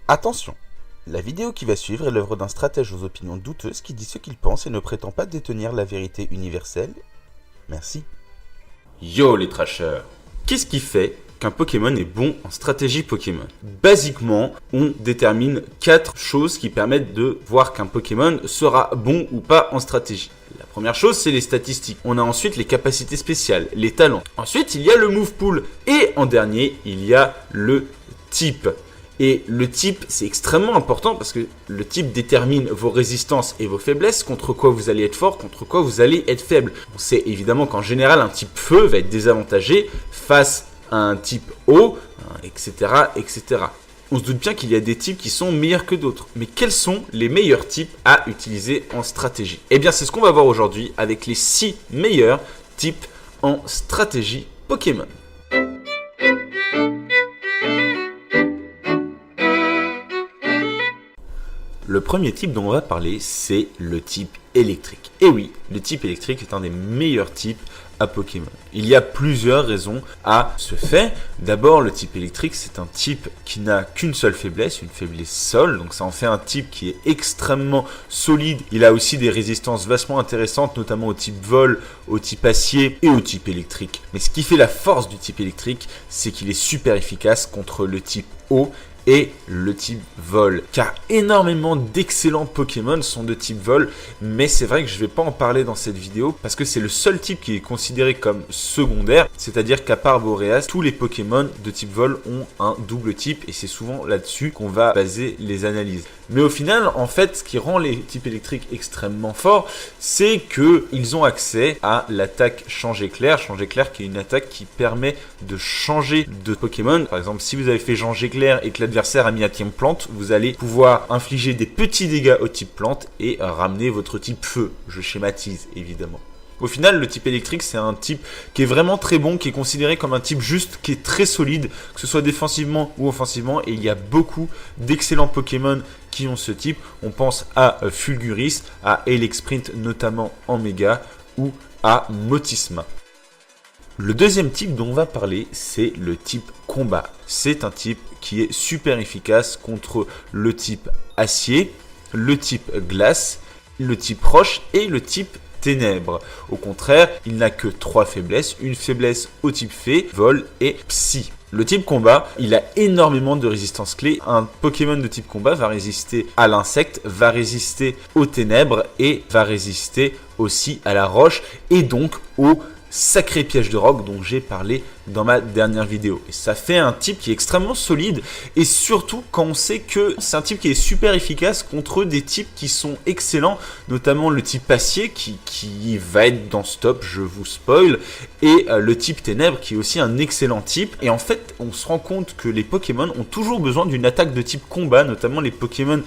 Attention, la vidéo qui va suivre est l'œuvre d'un stratège aux opinions douteuses qui dit ce qu'il pense et ne prétend pas détenir la vérité universelle. Merci. Yo les trashers, qu'est-ce qui fait qu'un Pokémon est bon en stratégie Pokémon? Basiquement, on détermine 4 choses qui permettent de voir qu'un Pokémon sera bon ou pas en stratégie. La première chose, c'est les statistiques. On a ensuite les capacités spéciales, les talents. Ensuite, il y a le move pool. Et en dernier, il y a le type. Et le type, c'est extrêmement important parce que le type détermine vos résistances et vos faiblesses, contre quoi vous allez être fort, contre quoi vous allez être faible. On sait évidemment qu'en général, un type feu va être désavantagé face à un type eau, etc., etc. On se doute bien qu'il y a des types qui sont meilleurs que d'autres. Mais quels sont les meilleurs types à utiliser en stratégie? Eh bien, c'est ce qu'on va voir aujourd'hui avec les 6 meilleurs types en stratégie Pokémon. Le premier type dont on va parler, c'est le type électrique. Et oui, le type électrique est un des meilleurs types à Pokémon. Il y a plusieurs raisons à ce fait. D'abord, le type électrique, c'est un type qui n'a qu'une seule faiblesse, une faiblesse sol. Donc ça en fait un type qui est extrêmement solide. Il a aussi des résistances vachement intéressantes, notamment au type vol, au type acier et au type électrique. Mais ce qui fait la force du type électrique, c'est qu'il est super efficace contre le type eau et le type vol, car énormément d'excellents Pokémon sont de type vol, mais c'est vrai que je ne vais pas en parler dans cette vidéo parce que c'est le seul type qui est considéré comme secondaire, c'est-à-dire qu'à part Boreas, tous les Pokémon de type vol ont un double type et c'est souvent là-dessus qu'on va baser les analyses. Mais au final, en fait, ce qui rend les types électriques extrêmement forts, c'est qu'ils ont accès à l'attaque Change Éclair. Change Éclair qui est une attaque qui permet de changer de Pokémon. Par exemple, si vous avez fait Change Éclair et que l'adversaire a mis un type plante, vous allez pouvoir infliger des petits dégâts au type plante et ramener votre type feu. Je schématise, évidemment. Au final, le type électrique, c'est un type qui est vraiment très bon, qui est considéré comme un type juste, qui est très solide, que ce soit défensivement ou offensivement. Et il y a beaucoup d'excellents Pokémon qui ont ce type. On pense à Fulguris, à Elexprint, notamment en méga, ou à Motisma. Le deuxième type dont on va parler, c'est le type combat. C'est un type qui est super efficace contre le type acier, le type glace, le type roche et le type ténèbres. Au contraire, il n'a que 3 faiblesses, une faiblesse au type fée, vol et psy. Le type combat, il a énormément de résistance clé. Un Pokémon de type combat va résister à l'insecte, va résister aux ténèbres et va résister aussi à la roche et donc au sacré piège de roc dont j'ai parlé dans ma dernière vidéo. Et ça fait un type qui est extrêmement solide et surtout quand on sait que c'est un type qui est super efficace contre des types qui sont excellents, notamment le type acier qui va être dans ce top, je vous spoil, et le type ténèbres qui est aussi un excellent type. Et en fait, on se rend compte que les Pokémon ont toujours besoin d'une attaque de type combat, notamment les Pokémon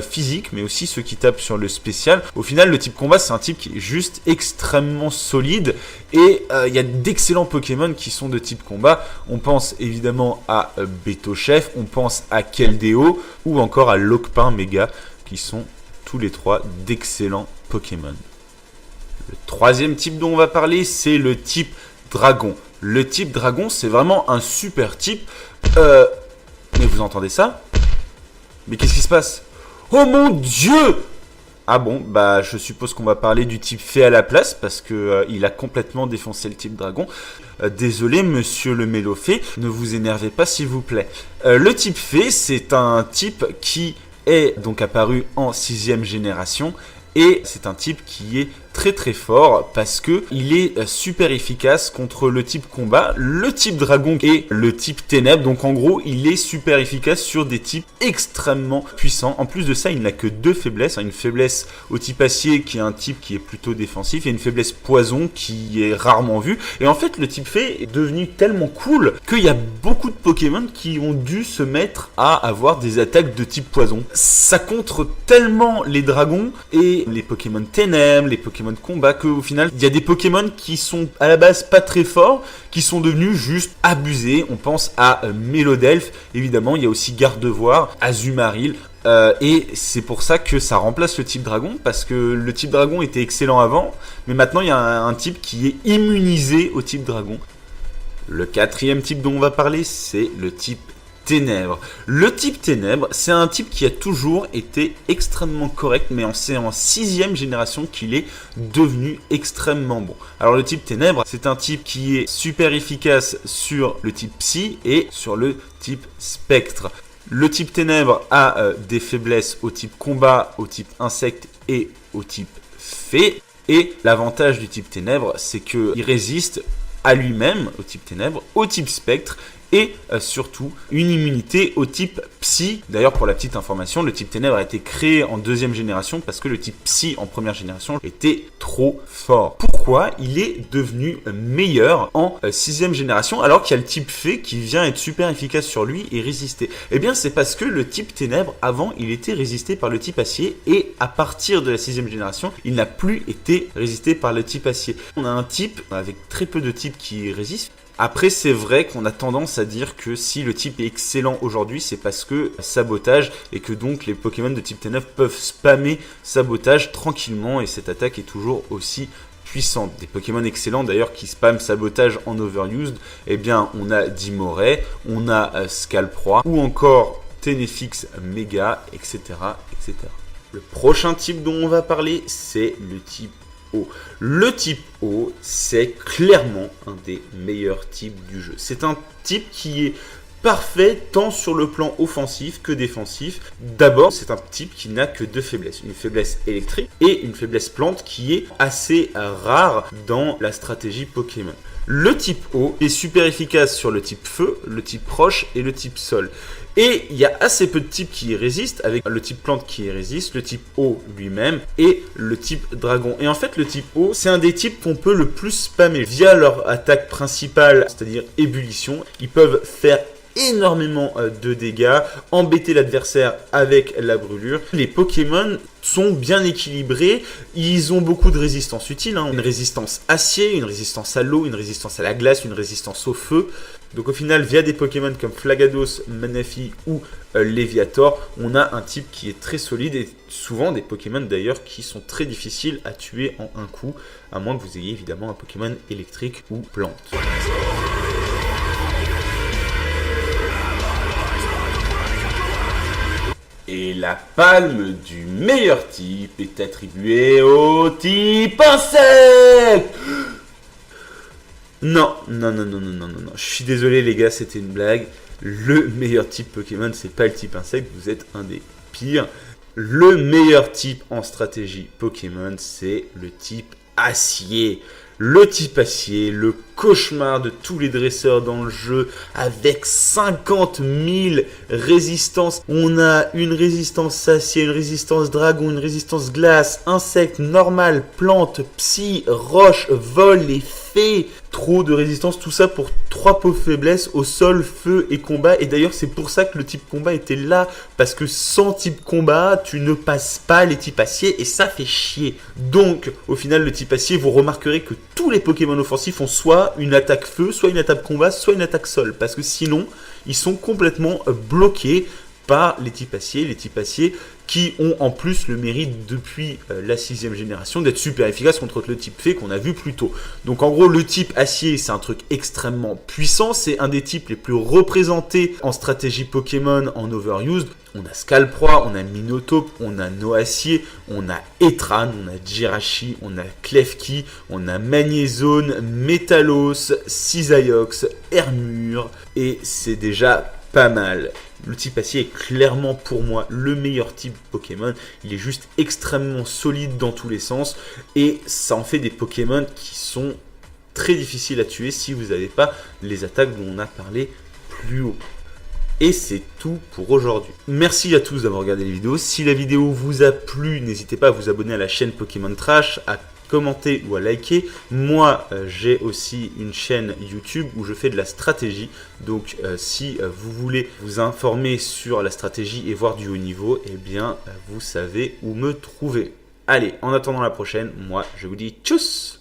physiques, mais aussi ceux qui tapent sur le spécial. Au final, le type combat, c'est un type qui est juste extrêmement solide et il y a d'excellents Pokémon qui sont de type combat. On pense évidemment à Beto Chef, on pense à Keldeo ou encore à Loquepin Mega qui sont tous les 3 d'excellents Pokémon. Le troisième type dont on va parler, c'est le type dragon. Le type dragon, c'est vraiment un super type. Mais vous entendez ça? Mais qu'est-ce qui se passe? Oh mon Dieu! Ah bon, bah je suppose qu'on va parler du type fée à la place parce que il a complètement défoncé le type dragon. Désolé monsieur le Mélofée, ne vous énervez pas s'il vous plaît. Le type fée, c'est un type qui est donc apparu en 6e génération et c'est un type qui est très très fort parce que il est super efficace contre le type combat, le type dragon et le type ténèbres. Donc en gros, il est super efficace sur des types extrêmement puissants. En plus de ça, il n'a que 2 faiblesses. Une faiblesse au type acier qui est un type qui est plutôt défensif et une faiblesse poison qui est rarement vue. Et en fait, le type fée est devenu tellement cool qu'il y a beaucoup de Pokémon qui ont dû se mettre à avoir des attaques de type poison. Ça contre tellement les dragons et les Pokémon ténèbres, les Pokémon de combat, qu'au final, il y a des Pokémon qui sont à la base pas très forts, qui sont devenus juste abusés. On pense à Mélodelph, évidemment, il y a aussi Gardevoir, Azumarill, et c'est pour ça que ça remplace le type dragon, parce que le type dragon était excellent avant, mais maintenant il y a un type qui est immunisé au type dragon. Le quatrième type dont on va parler, c'est le type Ténèbres. Le type Ténèbres, c'est un type qui a toujours été extrêmement correct, mais c'est en 6e génération qu'il est devenu extrêmement bon. Alors le type Ténèbres, c'est un type qui est super efficace sur le type Psy et sur le type Spectre. Le type Ténèbres a des faiblesses au type Combat, au type Insecte et au type Fée. Et l'avantage du type Ténèbres, c'est qu'il résiste à lui-même, au type Ténèbres, au type Spectre, et surtout une immunité au type Psy. D'ailleurs, pour la petite information, le type Ténèbres a été créé en 2e génération parce que le type Psy en 1re génération était trop fort. Pourquoi il est devenu meilleur en 6e génération alors qu'il y a le type Fée qui vient être super efficace sur lui et résister? Eh bien, c'est parce que le type Ténèbres, avant, il était résisté par le type Acier et à partir de la 6e génération, il n'a plus été résisté par le type Acier. On a un type avec très peu de types qui résistent. Après, c'est vrai qu'on a tendance à dire que si le type est excellent aujourd'hui, c'est parce que sabotage et que donc les Pokémon de type Ténèbres peuvent spammer sabotage tranquillement et cette attaque est toujours aussi puissante. Des Pokémon excellents d'ailleurs qui spamment sabotage en overused, eh bien on a Dimoré, on a Scalproie ou encore Ténéfix Mega, etc., etc. Le prochain type dont on va parler, c'est le type O. Le type O, c'est clairement un des meilleurs types du jeu. C'est un type qui est parfait tant sur le plan offensif que défensif. D'abord, c'est un type qui n'a que 2 faiblesses. Une faiblesse électrique et une faiblesse plante qui est assez rare dans la stratégie Pokémon. Le type O est super efficace sur le type feu, le type roche et le type sol. Et il y a assez peu de types qui y résistent, avec le type plante qui y résiste, le type eau lui-même et le type dragon. Et en fait, le type eau, c'est un des types qu'on peut le plus spammer via leur attaque principale, c'est-à-dire ébullition. Ils peuvent faire énormément de dégâts, embêter l'adversaire avec la brûlure. Les Pokémon sont bien équilibrés, ils ont beaucoup de résistances utiles, une résistance acier, une résistance à l'eau, une résistance à la glace, une résistance au feu. Donc au final, via des Pokémon comme Flagados, Manaphy ou Léviator, on a un type qui est très solide et souvent des Pokémon d'ailleurs qui sont très difficiles à tuer en un coup, à moins que vous ayez évidemment un Pokémon électrique ou plante. Et la palme du meilleur type est attribuée au type insecte. Non, je suis désolé les gars, c'était une blague. Le meilleur type Pokémon, c'est pas le type insecte, vous êtes un des pires. Le meilleur type en stratégie Pokémon, c'est le type acier. Le type acier, le cauchemar de tous les dresseurs dans le jeu, avec 50 000 résistances. On a une résistance acier, une résistance dragon, une résistance glace, insecte, normal, plante, psy, roche, vol et fée. Trop de résistance, tout ça pour 3 pauvres faiblesses au sol, feu et combat. Et d'ailleurs, c'est pour ça que le type combat était là. Parce que sans type combat, tu ne passes pas les types acier et ça fait chier. Donc, au final, le type acier, vous remarquerez que tous les Pokémon offensifs ont soit une attaque feu, soit une attaque combat, soit une attaque sol. Parce que sinon, ils sont complètement bloqués par les types acier qui ont en plus le mérite depuis la 6e génération d'être super efficaces contre le type fée qu'on a vu plus tôt. Donc en gros, le type acier, c'est un truc extrêmement puissant, c'est un des types les plus représentés en stratégie Pokémon en overused. On a Scalproie, on a Minotaur, on a Noacier, on a Etran, on a Jirachi, on a Klefki, on a Magnézone, Métalos, Cisaiox, Hermure, et c'est déjà pas mal. Le type acier est clairement pour moi le meilleur type Pokémon. Il est juste extrêmement solide dans tous les sens et ça en fait des Pokémon qui sont très difficiles à tuer si vous n'avez pas les attaques dont on a parlé plus haut. Et c'est tout pour aujourd'hui. Merci à tous d'avoir regardé les vidéos. Si la vidéo vous a plu, n'hésitez pas à vous abonner à la chaîne Pokémon Trash, à commenter ou à liker. Moi, j'ai aussi une chaîne YouTube où je fais de la stratégie. Donc, si vous voulez vous informer sur la stratégie et voir du haut niveau, eh bien, vous savez où me trouver. Allez, en attendant la prochaine, moi, je vous dis tchuss!